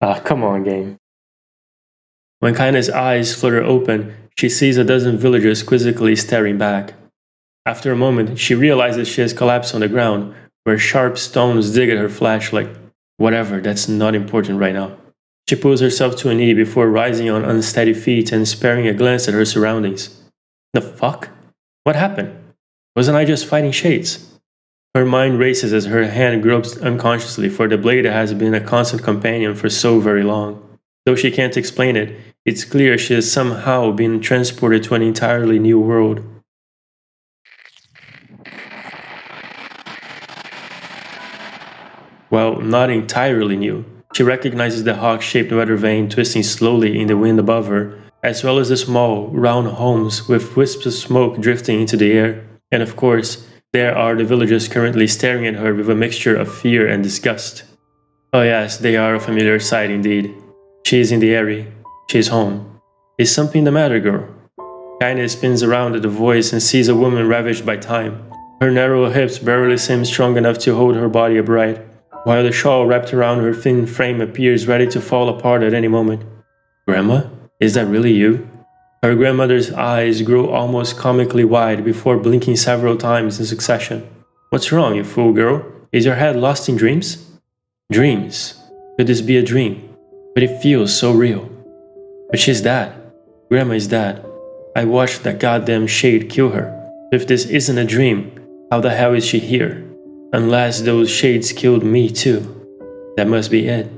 Ah, come on, game. When Kaina's eyes flutter open, she sees a dozen villagers quizzically staring back. After a moment, she realizes she has collapsed on the ground, where sharp stones dig at her flesh like, whatever, that's not important right now. She pulls herself to a knee before rising on unsteady feet and sparing a glance at her surroundings. The fuck? What happened? Wasn't I just fighting shades? Her mind races as her hand gropes unconsciously for the blade that has been a constant companion for so very long. Though she can't explain it, it's clear she has somehow been transported to an entirely new world. Well, not entirely new. She recognizes the hawk-shaped weather vane twisting slowly in the wind above her, as well as the small, round homes with wisps of smoke drifting into the air. And of course, there are the villagers currently staring at her with a mixture of fear and disgust. Oh yes, they are a familiar sight indeed. She is in the area. She is home. Is something the matter, girl? Kaine spins around at the voice and sees a woman ravaged by time. Her narrow hips barely seem strong enough to hold her body upright, while the shawl wrapped around her thin frame appears ready to fall apart at any moment. Grandma? Is that really you? Her grandmother's eyes grow almost comically wide before blinking several times in succession. What's wrong, you fool girl? Is your head lost in dreams? Dreams? Could this be a dream? But it feels so real. But she's dead. Grandma is dead. I watched that goddamn shade kill her. If this isn't a dream, how the hell is she here? Unless those shades killed me too. That must be it.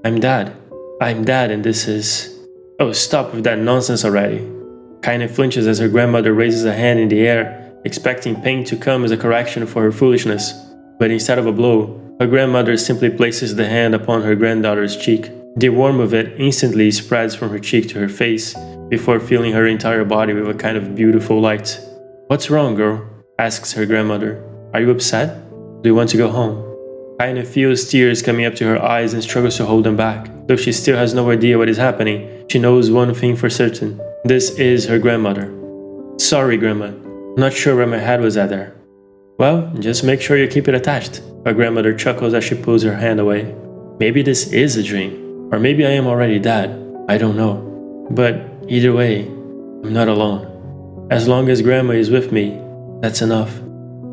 I'm dead. I'm dead and this is... Oh, stop with that nonsense already. Kaine flinches as her grandmother raises a hand in the air, expecting pain to come as a correction for her foolishness. But instead of a blow, her grandmother simply places the hand upon her granddaughter's cheek. The warmth of it instantly spreads from her cheek to her face, before filling her entire body with a kind of beautiful light. What's wrong, girl? Asks her grandmother. Are you upset? Do you want to go home? Kaine feels tears coming up to her eyes and struggles to hold them back. Though she still has no idea what is happening, she knows one thing for certain. This is her grandmother. Sorry, Grandma. Not sure where my head was at there. Well, just make sure you keep it attached. Her grandmother chuckles as she pulls her hand away. Maybe this is a dream. Or maybe I am already dead. I don't know. But either way, I'm not alone. As long as Grandma is with me, that's enough.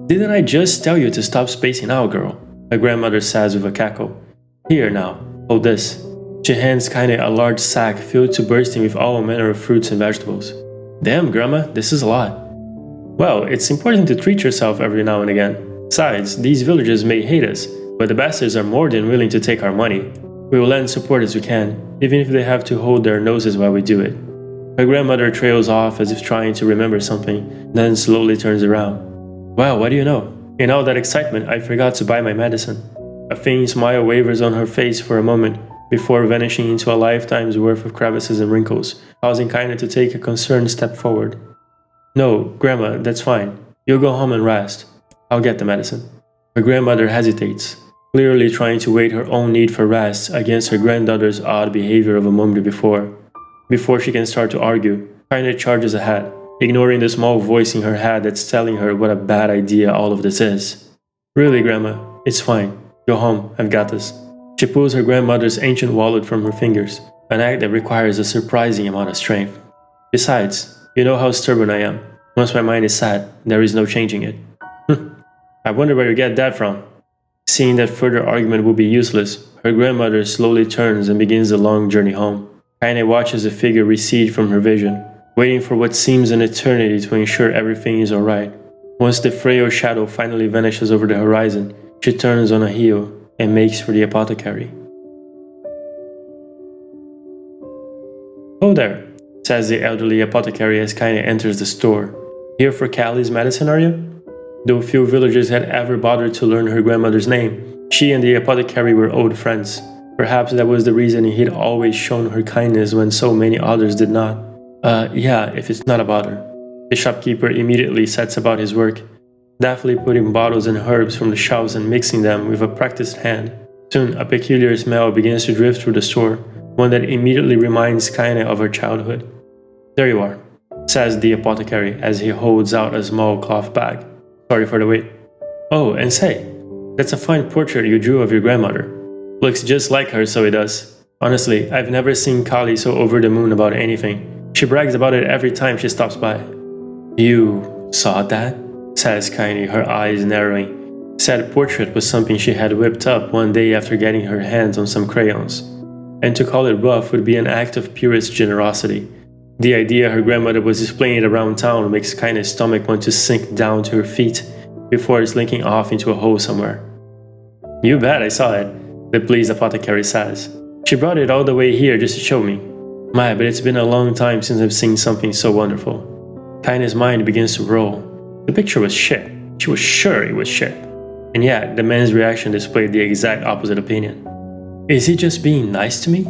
Didn't I just tell you to stop spacing out, girl? Her grandmother says with a cackle. Here now, hold this. She hands Kaine a large sack filled to bursting with all manner of fruits and vegetables. Damn, Grandma, this is a lot. Well, it's important to treat yourself every now and again. Besides, these villagers may hate us, but the bastards are more than willing to take our money. We will lend support as we can, even if they have to hold their noses while we do it. Her grandmother trails off as if trying to remember something, then slowly turns around. Well, what do you know? In all that excitement, I forgot to buy my medicine. A faint smile wavers on her face for a moment, before vanishing into a lifetime's worth of crevices and wrinkles, causing Kaine to take a concerned step forward. No, Grandma, that's fine. You'll go home and rest. I'll get the medicine. Her grandmother hesitates, clearly trying to weigh her own need for rest against her granddaughter's odd behavior of a moment before. Before she can start to argue, Kaine charges ahead, ignoring the small voice in her head that's telling her what a bad idea all of this is. Really, Grandma, it's fine. Go home, I've got this. She pulls her grandmother's ancient wallet from her fingers, an act that requires a surprising amount of strength. Besides, you know how stubborn I am. Once my mind is set, there is no changing it. I wonder where you get that from. Seeing that further argument would be useless, her grandmother slowly turns and begins the long journey home. Kaine watches the figure recede from her vision, waiting for what seems an eternity to ensure everything is alright. Once the frail shadow finally vanishes over the horizon, she turns on a heel and makes for the apothecary. "Oh there," says the elderly apothecary as Kaine enters the store. "Here for Callie's medicine, are you?" Though few villagers had ever bothered to learn her grandmother's name, she and the apothecary were old friends. Perhaps that was the reason he'd always shown her kindness when so many others did not. Yeah, if it's not a bother." The shopkeeper immediately sets about his work, deftly putting bottles and herbs from the shelves and mixing them with a practiced hand. Soon, a peculiar smell begins to drift through the store, one that immediately reminds Kaine of her childhood. "There you are," says the apothecary as he holds out a small cloth bag. "Sorry for the wait." "Oh, and say, that's a fine portrait you drew of your grandmother. Looks just like her, so it does. Honestly, I've never seen Kali so over the moon about anything. She brags about it every time she stops by. You saw that? Says Kaine, her eyes narrowing. Said portrait was something she had whipped up one day after getting her hands on some crayons. And to call it rough would be an act of purest generosity. The idea her grandmother was displaying it around town makes Kaine's stomach want to sink down to her feet before slinking off into a hole somewhere. You bet I saw it, the pleased apothecary says. She brought it all the way here just to show me. My, but it's been a long time since I've seen something so wonderful. Kaine's mind begins to roll. The picture was shit. She was sure it was shit. And yet, the man's reaction displayed the exact opposite opinion. Is he just being nice to me?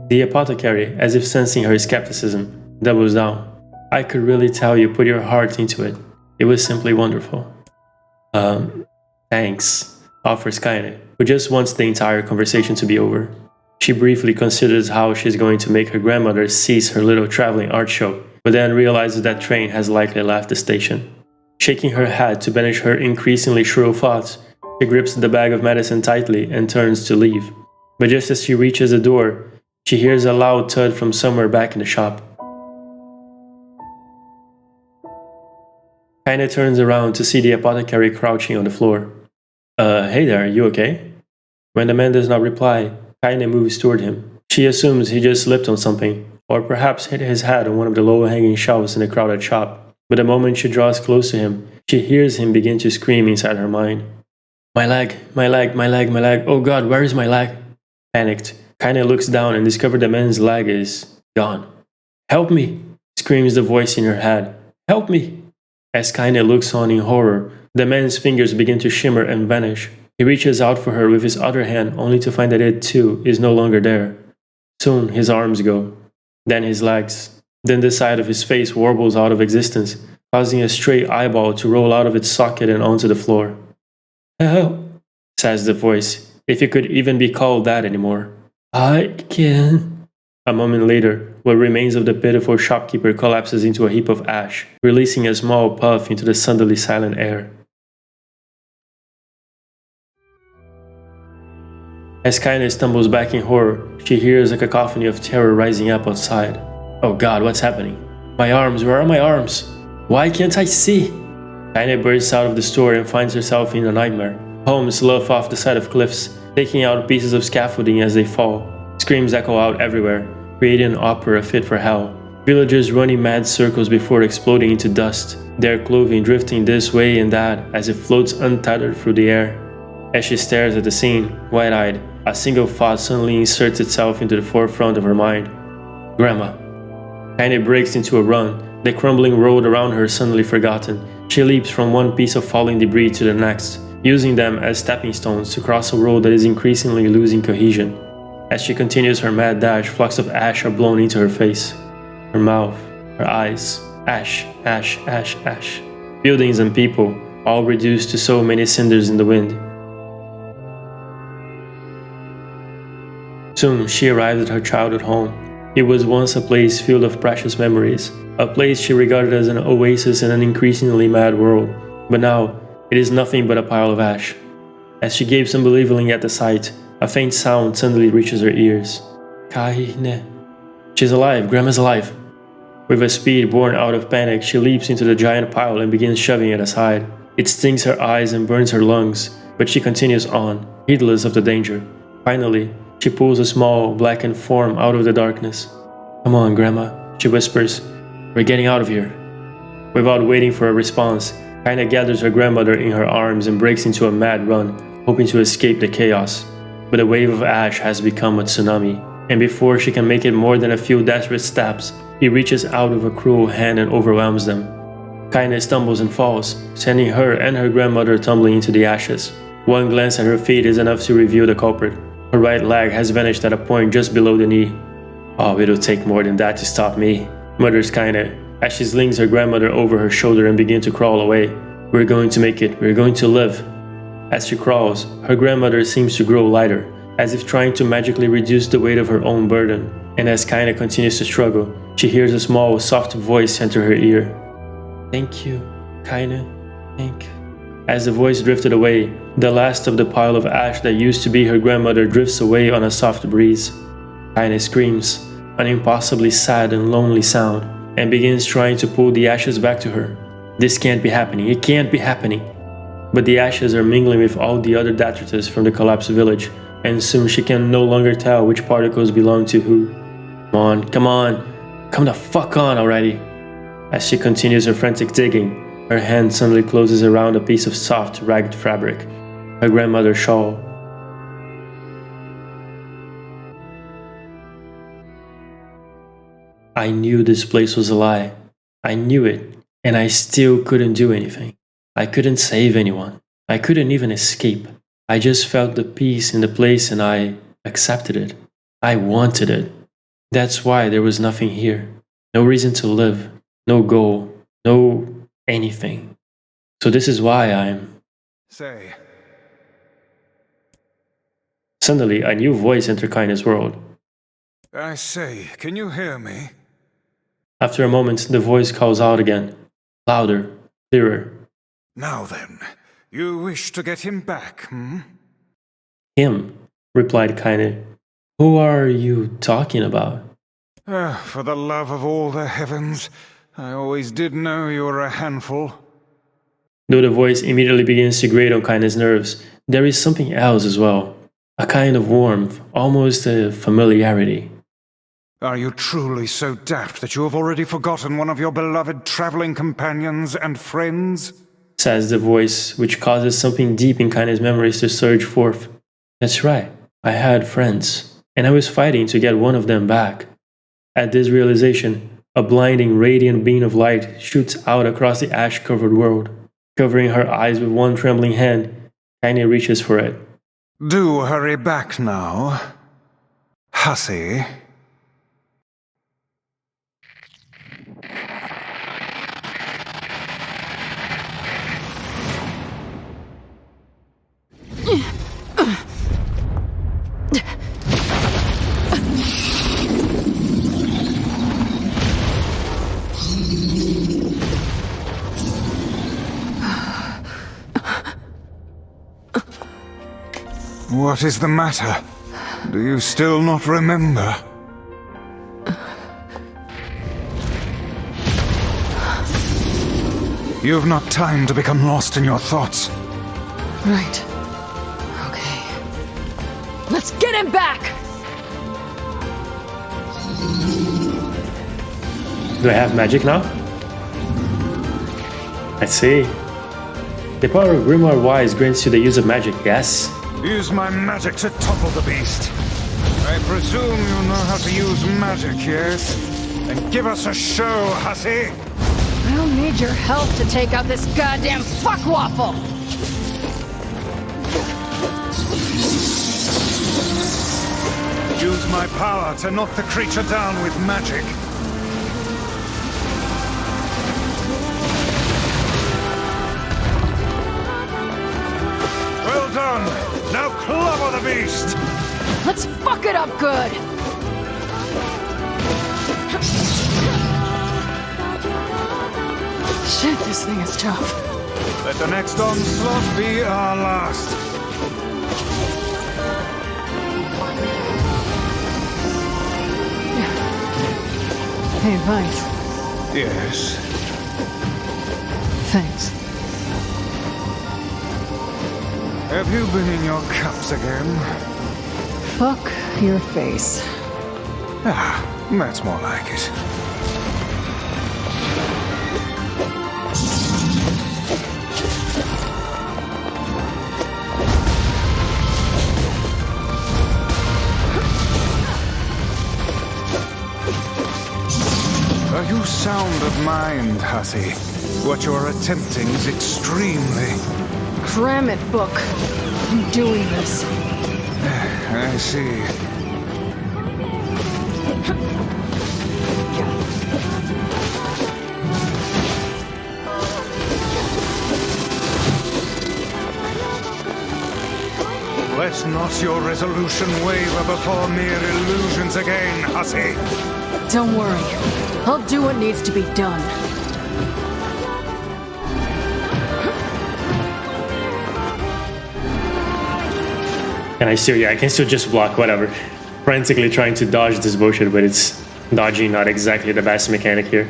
The apothecary, as if sensing her skepticism, doubles down. I could really tell you put your heart into it. It was simply wonderful. Thanks, offers Kaine, who just wants the entire conversation to be over. She briefly considers how she's going to make her grandmother cease her little traveling art show, but then realizes that train has likely left the station. Shaking her head to banish her increasingly shrill thoughts, she grips the bag of medicine tightly and turns to leave. But just as she reaches the door, she hears a loud thud from somewhere back in the shop. Kaine turns around to see the apothecary crouching on the floor. Hey there, you okay? When the man does not reply, Kaine moves toward him. She assumes he just slipped on something, or perhaps hit his head on one of the low-hanging shelves in the crowded shop. But the moment she draws close to him, she hears him begin to scream inside her mind. My leg, my leg, my leg, my leg, oh god, where is my leg? Panicked, Kaine looks down and discovers the man's leg is gone. Help me, screams the voice in her head. Help me! As Kaine looks on in horror, the man's fingers begin to shimmer and vanish. He reaches out for her with his other hand only to find that it too is no longer there. Soon his arms go, then his legs, then the side of his face warbles out of existence, causing a stray eyeball to roll out of its socket and onto the floor. Help, says the voice, if it could even be called that anymore. I can. A moment later, what remains of the pitiful shopkeeper collapses into a heap of ash, releasing a small puff into the suddenly silent air. As Kaine stumbles back in horror, she hears a cacophony of terror rising up outside. Oh god, what's happening? My arms, where are my arms? Why can't I see? Kaine bursts out of the store and finds herself in a nightmare. Homes luff off the side of cliffs, taking out pieces of scaffolding as they fall. Screams echo out everywhere, creating an opera fit for hell. Villagers running mad circles before exploding into dust, their clothing drifting this way and that as it floats untethered through the air. As she stares at the scene, wide-eyed, a single thought suddenly inserts itself into the forefront of her mind. Grandma. Kaine breaks into a run, the crumbling road around her suddenly forgotten. She leaps from one piece of falling debris to the next, using them as stepping stones to cross a road that is increasingly losing cohesion. As she continues her mad dash, flocks of ash are blown into her face. Her mouth, her eyes, ash, ash, ash, ash. Buildings and people, all reduced to so many cinders in the wind. Soon she arrived at her childhood home. It was once a place filled of precious memories, a place she regarded as an oasis in an increasingly mad world. But now, it is nothing but a pile of ash. As she gapes unbelievingly at the sight, a faint sound suddenly reaches her ears. Kaine. She's alive, Grandma's alive. With a speed born out of panic, she leaps into the giant pile and begins shoving it aside. It stings her eyes and burns her lungs, but she continues on, heedless of the danger. Finally, she pulls a small, blackened form out of the darkness. Come on, Grandma, she whispers. We're getting out of here. Without waiting for a response, Kaine gathers her grandmother in her arms and breaks into a mad run, hoping to escape the chaos. But a wave of ash has become a tsunami, and before she can make it more than a few desperate steps, he reaches out with a cruel hand and overwhelms them. Kaine stumbles and falls, sending her and her grandmother tumbling into the ashes. One glance at her feet is enough to reveal the culprit. Her right leg has vanished at a point just below the knee. Oh, it'll take more than that to stop me, mutters Kaine, as she slings her grandmother over her shoulder and begins to crawl away. We're going to make it, we're going to live. As she crawls, her grandmother seems to grow lighter, as if trying to magically reduce the weight of her own burden. And as Kaine continues to struggle, she hears a small, soft voice enter her ear. Thank you, Kaine, thank you. As the voice drifted away, the last of the pile of ash that used to be her grandmother drifts away on a soft breeze. Kaine screams, an impossibly sad and lonely sound, and begins trying to pull the ashes back to her. This can't be happening, it can't be happening. But the ashes are mingling with all the other detritus from the collapsed village, and soon she can no longer tell which particles belong to who. Come on, come the fuck on already. As she continues her frantic digging, her hand suddenly closes around a piece of soft, ragged fabric, her grandmother's shawl. I knew this place was a lie. I knew it, and I still couldn't do anything. I couldn't save anyone. I couldn't even escape. I just felt the peace in the place and I accepted it. I wanted it. That's why there was nothing here. No reason to live. No goal. No anything. So this is why I'm... Say. Suddenly, a new voice entered Kaine's world. I say, can you hear me? After a moment, the voice calls out again. Louder, clearer. Now then, you wish to get him back, Him, replied Kaine. Who are you talking about? For the love of all the heavens, I always did know you were a handful. Though the voice immediately begins to grate on Kaine's nerves, there is something else as well. A kind of warmth, almost a familiarity. Are you truly so daft that you have already forgotten one of your beloved traveling companions and friends? Says the voice, which causes something deep in Kaine's memories to surge forth. That's right, I had friends, and I was fighting to get one of them back. At this realization, a blinding, radiant beam of light shoots out across the ash-covered world. Covering her eyes with one trembling hand, Kaine reaches for it. Do hurry back now, hussy. What is the matter? Do you still not remember? You've not time to become lost in your thoughts. Right. Okay. Let's get him back! Do I have magic now? I see. The power of Grimoire Wise grants you the use of magic, yes? Use my magic to topple the beast. I presume you know how to use magic, yes? Then give us a show, hussy! I don't need your help to take out this goddamn fuckwaffle! Use my power to knock the creature down with magic. Well done! Now clobber the beast! Let's fuck it up good! Shit, this thing is tough. Let the next onslaught be our last. Hey, Vice. Yes? Thanks. Have you been in your cups again? Fuck your face. Ah, that's more like it. Are you sound of mind, hussy? What you're attempting is extremely... Cram it, book. I'm doing this. I see. Let not your resolution waver before mere illusions again, hussy. Don't worry. I'll do what needs to be done. And I can still just block, whatever. frantically trying to dodge this bullshit, but it's dodging not exactly the best mechanic here.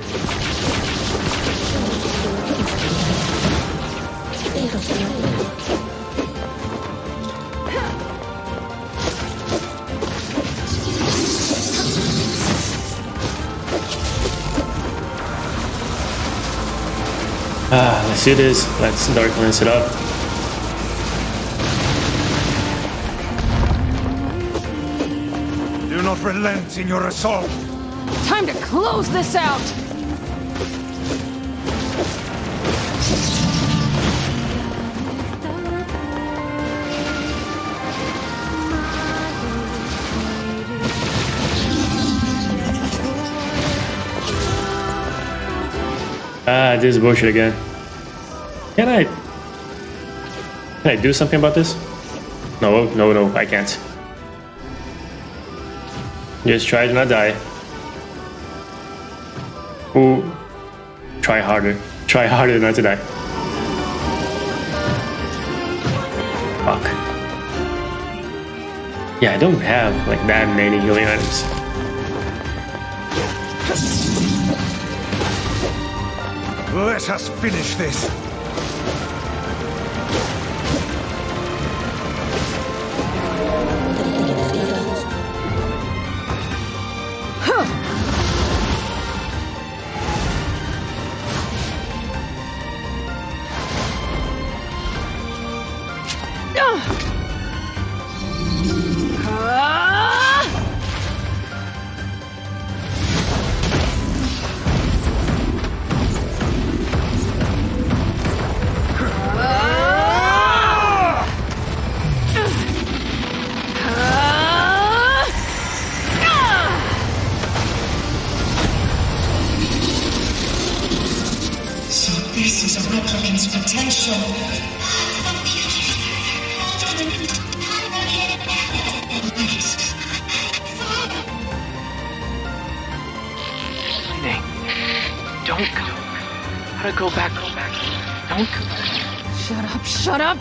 Let's do this. Let's dark lens it up. Do not relent in your assault. Time to close this out! This is bullshit again. Can I do something about this? No, I can't. Just try to not die. Ooh. Try harder. Try harder not to die. Fuck. Yeah, I don't have like that many healing items. Let us finish this. This is a replicant's potential. Don't go. Gotta go back. Don't go. Shut up!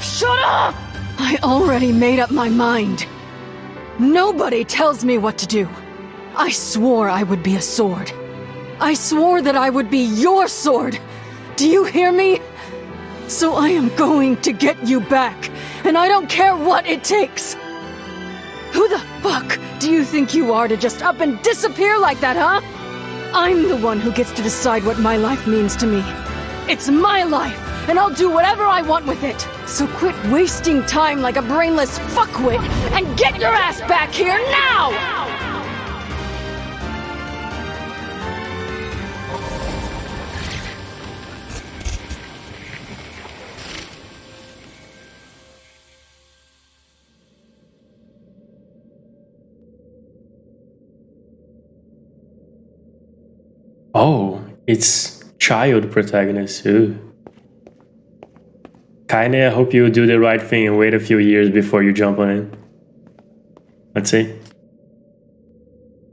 I already made up my mind. Nobody tells me what to do. I swore I would be a sword. I swore that I would be your sword. Do you hear me? So I am going to get you back, and I don't care what it takes. Who the fuck do you think you are to just up and disappear like that, huh? I'm the one who gets to decide what my life means to me. It's my life, and I'll do whatever I want with it. So quit wasting time like a brainless fuckwit and get your ass back here now! Oh, it's child protagonist. Ooh. Kinda, I hope you do the right thing and wait a few years before you jump on it. Let's see.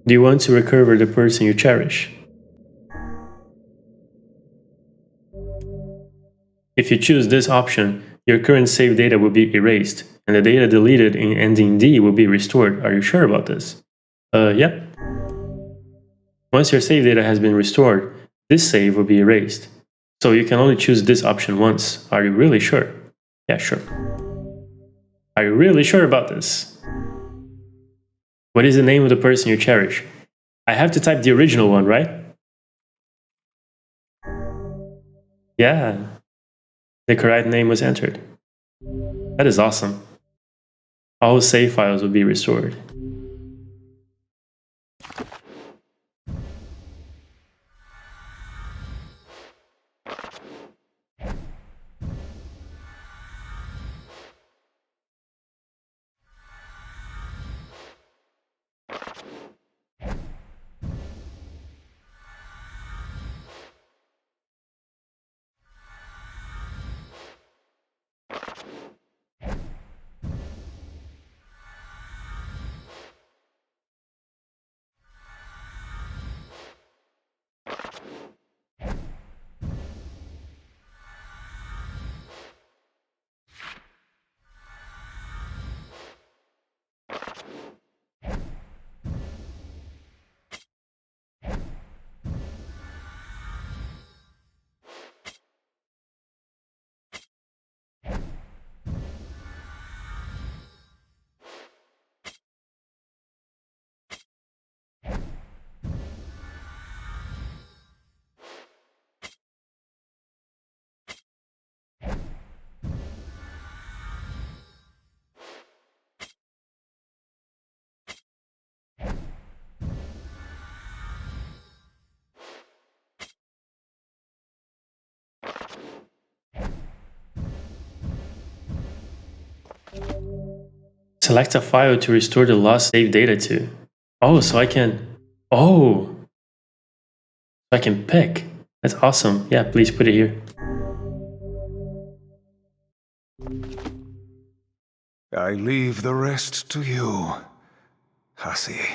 Do you want to recover the person you cherish? If you choose this option, your current save data will be erased, and the data deleted in ending D will be restored. Are you sure about this? Yep. Once your save data has been restored, this save will be erased. So you can only choose this option once. Are you really sure? Yeah, sure. Are you really sure about this? What is the name of the person you cherish? I have to type the original one, right? Yeah. The correct name was entered. That is awesome. All save files will be restored. Select a file to restore the lost save data to. Oh, so I can... Oh! I can pick. That's awesome. Yeah, please put it here. I leave the rest to you, hussy.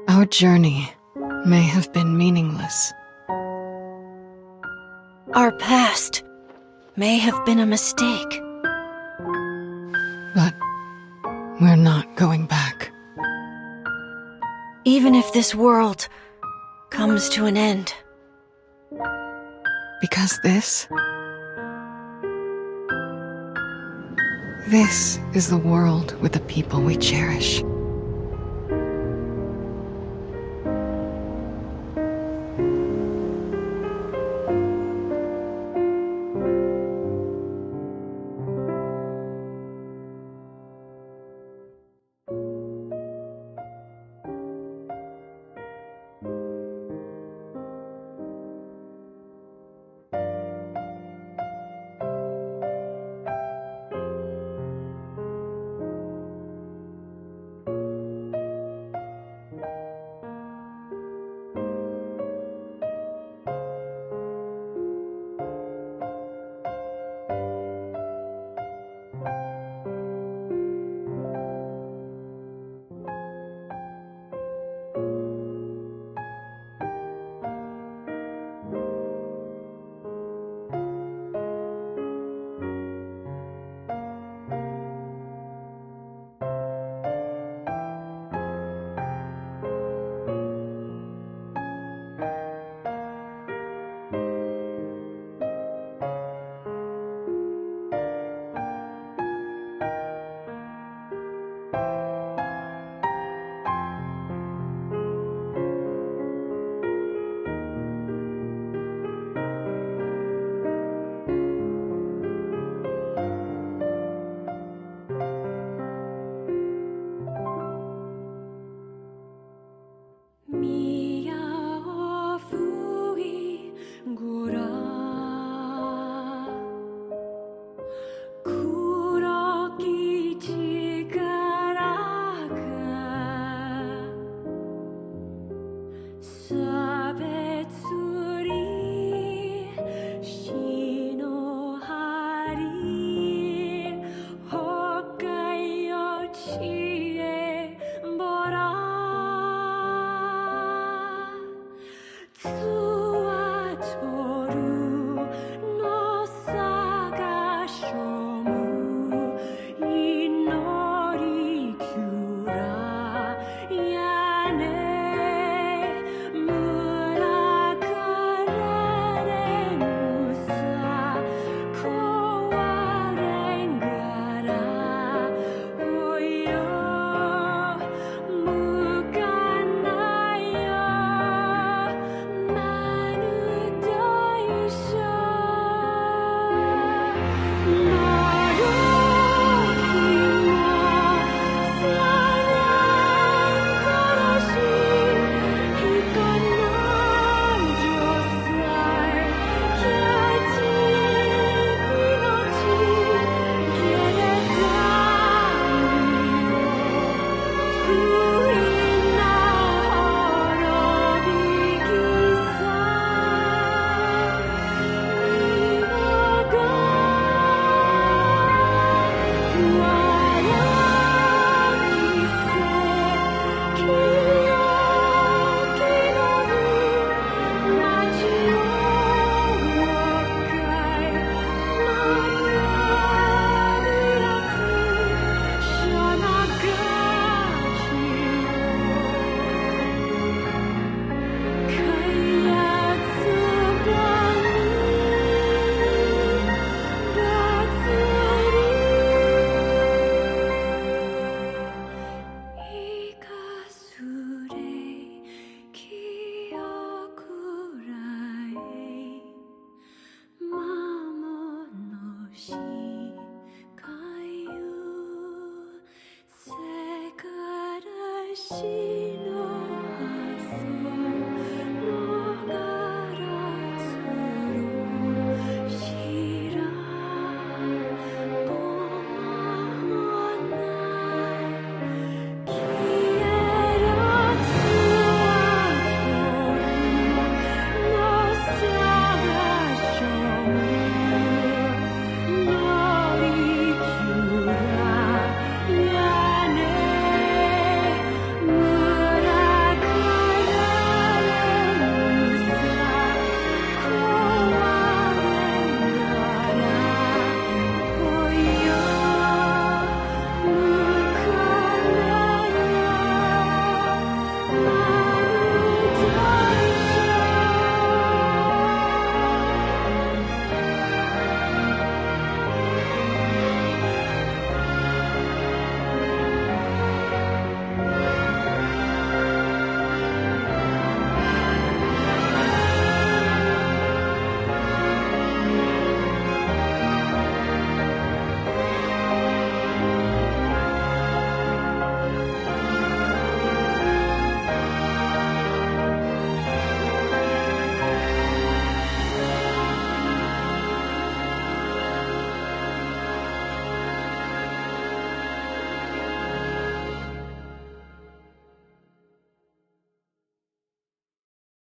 Our journey may have been meaningless. Our past may have been a mistake. But we're not going back. Even if this world comes to an end. Because this is the world with the people we cherish.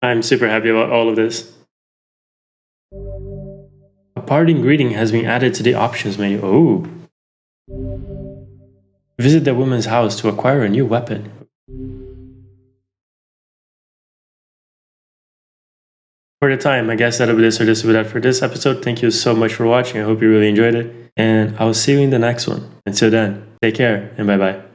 I'm super happy about all of this. A parting greeting has been added to the options menu. Oh. Visit the woman's house to acquire a new weapon. For the time, I guess that'll be this or this will be that for this episode. Thank you so much for watching. I hope you really enjoyed it. And I'll see you in the next one. Until then, take care and bye bye.